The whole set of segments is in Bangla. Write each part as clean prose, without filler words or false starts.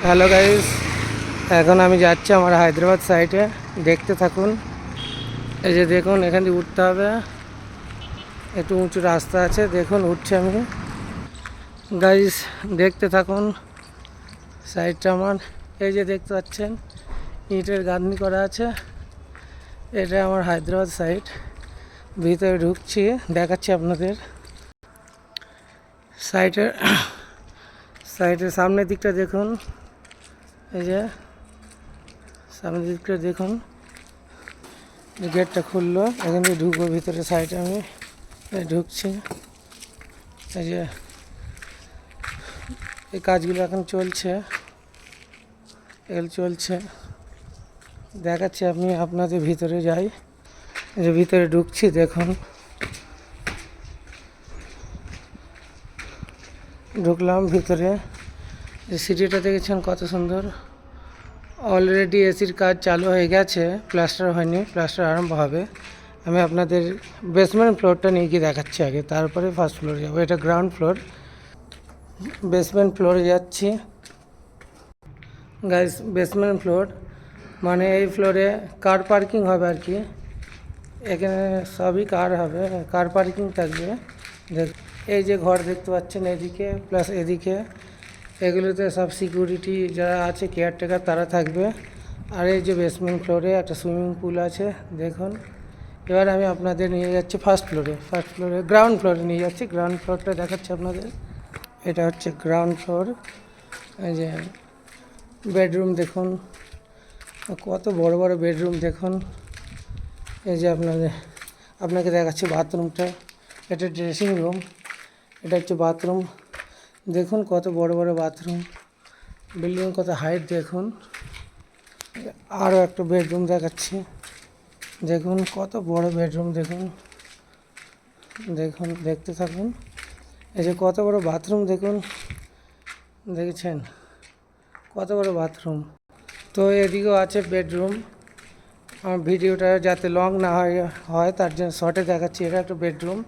হ্যালো গাইস, এখন আমি যাচ্ছি আমার হায়দ্রাবাদ সাইটে। দেখতে থাকুন। এই যে দেখুন, এখান দিয়ে উঠতে হবে, একটু উঁচু রাস্তা আছে, দেখুন উঠছি আমি। গাইস দেখতে থাকুন সাইটটা আমার। এই যে দেখতে পাচ্ছেন ইটের গাঁথনি করা আছে, এটা আমার হায়দ্রাবাদ সাইট। ভিতরে ঢুকছি, দেখাচ্ছি আপনাদের সাইটের সামনের দিকটা দেখুন। এই যে সামনের দিকটা দেখুন, গেটটা খুললো, এখান থেকে ঢুকবো ভিতরে। সাইডে আমি ঢুকছি। এই যে এই কাজগুলো এখন চলছে, দেখাচ্ছি আমি আপনাদের। ভিতরে যাই, এই যে ভিতরে ঢুকছি, দেখুন ঢুকলাম ভিতরে। যে সিঁড়িটা দেখেছেন কত সুন্দর। অলরেডি এসির কাজ চালু হয়ে গেছে, প্লাস্টার হয়নি, প্লাস্টার আরম্ভ হবে। আমি আপনাদের বেসমেন্ট ফ্লোরটা নিয়ে গিয়ে দেখাচ্ছি আগে, তারপরে ফার্স্ট ফ্লোরে যাবো। এটা গ্রাউন্ড ফ্লোর, বেসমেন্ট ফ্লোরে যাচ্ছি গাইস। বেসমেন্ট ফ্লোর মানে এই ফ্লোরে কার পার্কিং হবে আর কি। এখানে সবই কার হবে, কার পার্কিং থাকবে। দেখ, এই যে ঘর দেখতে পাচ্ছেন এদিকে প্লাস এদিকে, এগুলোতে সব সিকিউরিটি যারা আছে, কেয়ারটেকার, তারা থাকবে। আর এই যে বেসমেন্ট ফ্লোরে একটা সুইমিং পুল আছে, দেখুন। এবার আমি আপনাদের নিয়ে যাচ্ছি ফার্স্ট ফ্লোরে গ্রাউন্ড ফ্লোরে নিয়ে যাচ্ছি। গ্রাউন্ড ফ্লোরটা দেখাচ্ছি আপনাদের। এটা হচ্ছে গ্রাউন্ড ফ্লোর। এই যে বেডরুম দেখুন, কত বড় বড় বেডরুম দেখুন। এই যে আপনাকে দেখাচ্ছি বাথরুমটা। এটা ড্রেসিং রুম, এটা হচ্ছে বাথরুম। দেখুন কত বড় বড় বাথরুম, বিল্ডিং কত হাইট দেখুন। আরও একটা বেডরুম দেখাচ্ছি, দেখুন কত বড় বেডরুম দেখুন। দেখতে থাকুন। এই যে কত বড় বাথরুম দেখুন, দেখেছেন কত বড় বাথরুম। তো এদিকেও আছে বেডরুম। আমার ভিডিওটা যাতে লং না হয় তার জন্য শর্টে দেখাচ্ছি। এটা একটা বেডরুম,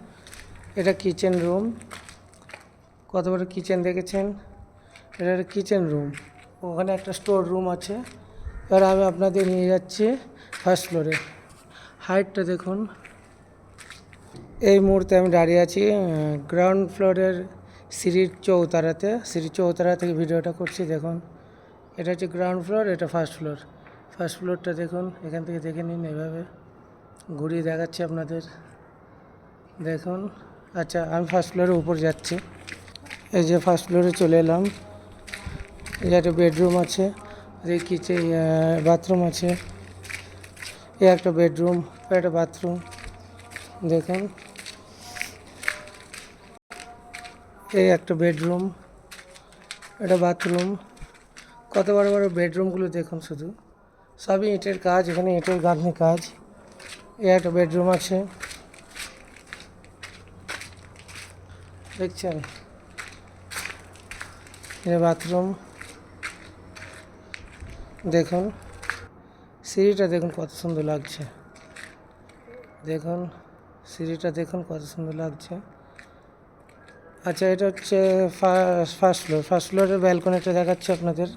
এটা কিচেন রুম। কত বড় কিচেন দেখেছেন, এটা একটা কিচেন রুম। ওখানে একটা স্টোর রুম আছে। এবার আমি আপনাদের নিয়ে যাচ্ছি ফার্স্ট ফ্লোরে। হাইটটা দেখুন। এই মুহূর্তে আমি দাঁড়িয়ে আছি গ্রাউন্ড ফ্লোরের সিঁড়ির চৌতারা থেকে ভিডিওটা করছি। দেখুন এটা হচ্ছে গ্রাউন্ড ফ্লোর, এটা ফার্স্ট ফ্লোরটা দেখুন। এখান থেকে দেখে নিন, এভাবে ঘুরিয়ে দেখাচ্ছি আপনাদের, দেখুন। আচ্ছা, আমি ফার্স্ট ফ্লোরের উপর যাচ্ছি। এই যে ফার্স্ট ফ্লোরে চলে এলাম। এই একটা বেডরুম আছে, এই কিচেন, বাথরুম আছে। এই একটা বেডরুম, একটা বাথরুম দেখুন। এই একটা বেডরুম, এটা বাথরুম। কত বড় বড় বেডরুমগুলো দেখুন, শুধু সবই ইটের কাজ, এখানে ইটের গাঁথনি কাজ। এই একটা বেডরুম আছে, দেখছেন। এটা বাথরুম, দেখুন। সিঁড়িটা দেখুন কত সুন্দর লাগছে, দেখুন সিঁড়িটা দেখুন কত সুন্দর লাগছে। আচ্ছা, এটা হচ্ছে ফার্স্ট ফ্লোরের ব্যালকনিটা দেখাচ্ছি আপনাদের।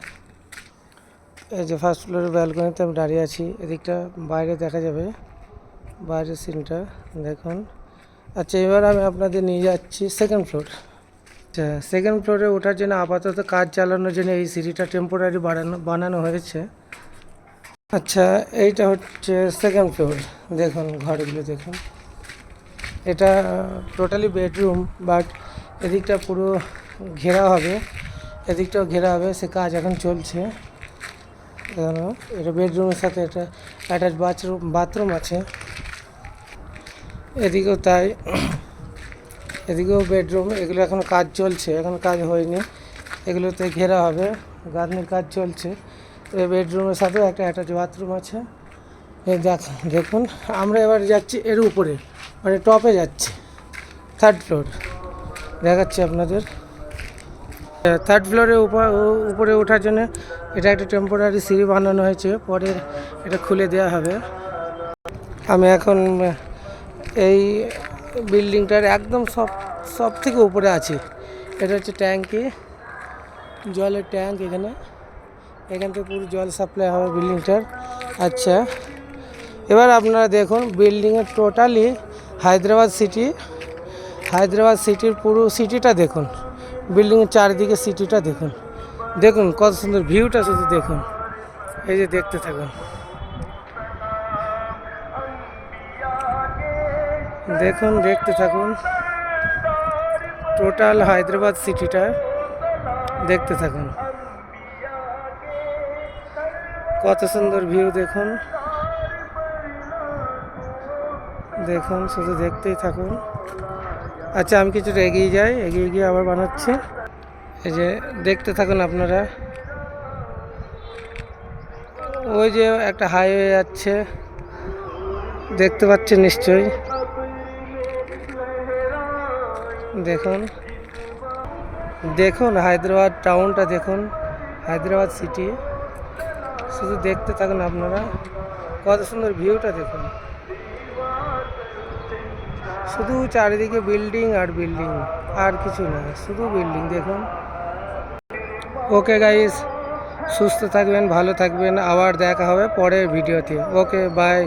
এই যে ফার্স্ট ফ্লোরের ব্যালকনিতে আমি দাঁড়িয়ে আছি। এদিকটা বাইরে দেখা যাবে, বাইরের সিনটা দেখুন। আচ্ছা, এবার আমি আপনাদের নিয়ে যাচ্ছি সেকেন্ড ফ্লোর। আচ্ছা, সেকেন্ড ফ্লোরে ওঠার জন্য আপাতত কাজ চালানোর জন্য এই সিঁড়িটা টেম্পোরারি বানানো হয়েছে। আচ্ছা, এইটা হচ্ছে সেকেন্ড ফ্লোর, দেখুন ঘরগুলো দেখুন। এটা টোটালি বেডরুম, বাট এদিকটা পুরো ঘেরা হবে, এদিকটাও ঘেরা হবে। সে কাজ এখন চলছে। এটা বেডরুমের সাথে একটা অ্যাটাচ বাথরুম আছে। এদিকেও তাই, এদিকেও বেডরুম। এগুলো এখন কাজ চলছে, এখন কাজ হয়নি। এগুলোতে ঘেরা হবে, গাঁথনির কাজ চলছে। এই বেডরুমের সাথেও একটা অ্যাটাচ বাথরুম আছে। দেখুন, আমরা এবার যাচ্ছি এর উপরে, মানে টপে যাচ্ছি, থার্ড ফ্লোর দেখাচ্ছি আপনাদের। থার্ড ফ্লোরে উপরে ওঠার জন্য এটা একটা টেম্পোরারি সিঁড়ি বানানো হয়েছে, পরে এটা খুলে দেওয়া হবে। আমি এখন এই বিল্ডিংটার একদম সব থেকে উপরে আছি। এটা হচ্ছে ট্যাঙ্কি, জলের ট্যাঙ্ক। এখানে এখান থেকে পুরো জল সাপ্লাই হবে বিল্ডিংটার। আচ্ছা, এবার আপনারা দেখুন বিল্ডিংয়ের টোটালি হায়দ্রাবাদ সিটির পুরো সিটিটা দেখুন, বিল্ডিংয়ের চারিদিকে সিটিটা দেখুন, দেখুন কত সুন্দর ভিউটা, শুধু দেখুন, এই যে দেখতে থাকুন, দেখুন দেখতে থাকুন, টোটাল হায়দ্রাবাদ সিটিটা দেখতে থাকুন, কত সুন্দর ভিউ দেখুন, দেখুন শুধু দেখতেই থাকুন। আচ্ছা, আমি কিছুটা এগিয়ে যাই, এগিয়ে গিয়ে আবার বানাচ্ছি। এই যে দেখতে থাকুন আপনারা, ওই যে একটা হাইওয়ে যাচ্ছে, দেখতে পাচ্ছেন নিশ্চয়ই, দেখুন দেখুন হায়দ্রাবাদ টাউনটা দেখুন, হায়দ্রাবাদ সিটি, শুধু দেখতে থাকুন আপনারা, কত সুন্দর ভিউটা দেখুন, শুধু চারিদিকে বিল্ডিং আর বিল্ডিং, আর কিছু না, শুধু বিল্ডিং দেখুন। ওকে গাইস, সুস্থ থাকবেন, ভালো থাকবেন, আবার দেখা হবে পরের ভিডিওতে। ওকে, বাই।